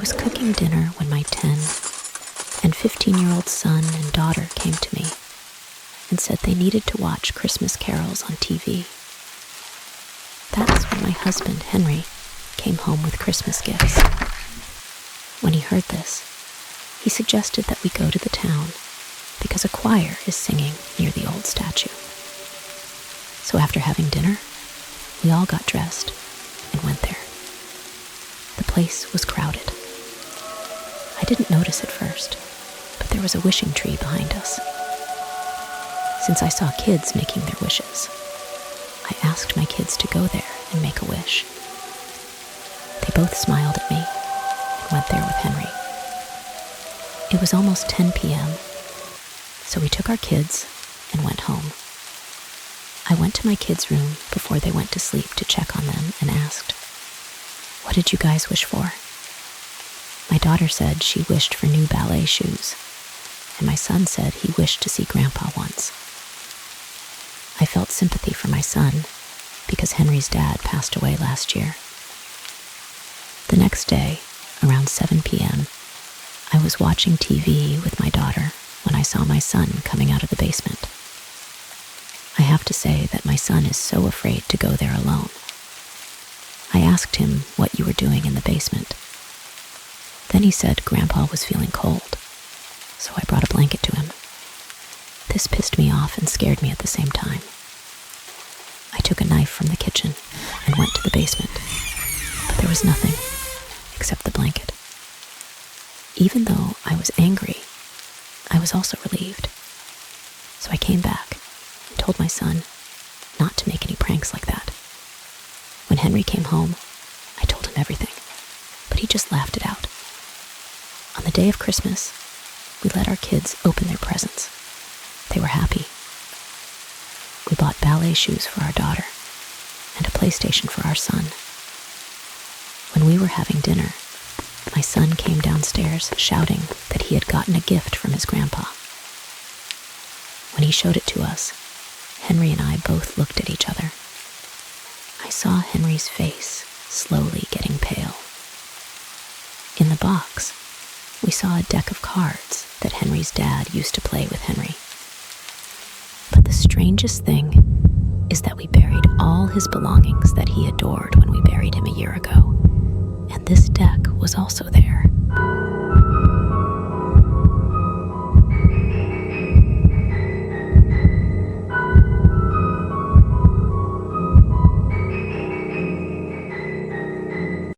was cooking dinner when my 10 and 15-year-old son and daughter came to me and said they needed to watch Christmas carols on TV. That's when my husband, Henry, came home with Christmas gifts. When he heard this, he suggested that we go to the town because a choir is singing near the old statue. So after having dinner, we all got dressed and went there. The place was crowded. I didn't notice at first, but there was a wishing tree behind us. Since I saw kids making their wishes, I asked my kids to go there and make a wish. They both smiled at me and went there with Henry. It was almost 10 p.m., so we took our kids and went home. I went to my kids' room before they went to sleep to check on them and asked, "What did you guys wish for?" My daughter said she wished for new ballet shoes, and my son said he wished to see Grandpa once. I felt sympathy for my son because Henry's dad passed away last year. The next day, around 7 p.m., I was watching TV with my daughter when I saw my son coming out of the basement. I have to say that my son is so afraid to go there alone. I asked him what you were doing in the basement. Then he said Grandpa was feeling cold, so I brought a blanket to him. This pissed me off and scared me at the same time. I took a knife from the kitchen and went to the basement, but there was nothing except the blanket. Even though I was angry, I was also relieved. So I came back and told my son not to make any pranks like that. When Henry came home, I told him everything, but he just laughed it out. On the day of Christmas, we let our kids open their presents. They were happy. We bought ballet shoes for our daughter and a PlayStation for our son. When we were having dinner, my son came downstairs shouting that he had gotten a gift from his grandpa. When he showed it to us, Henry and I both looked at each other. I saw Henry's face slowly getting pale. In the box, we saw a deck of cards that Henry's dad used to play with Henry. But the strangest thing is that we buried all his belongings that he adored when we buried him a year ago, and this deck was also there.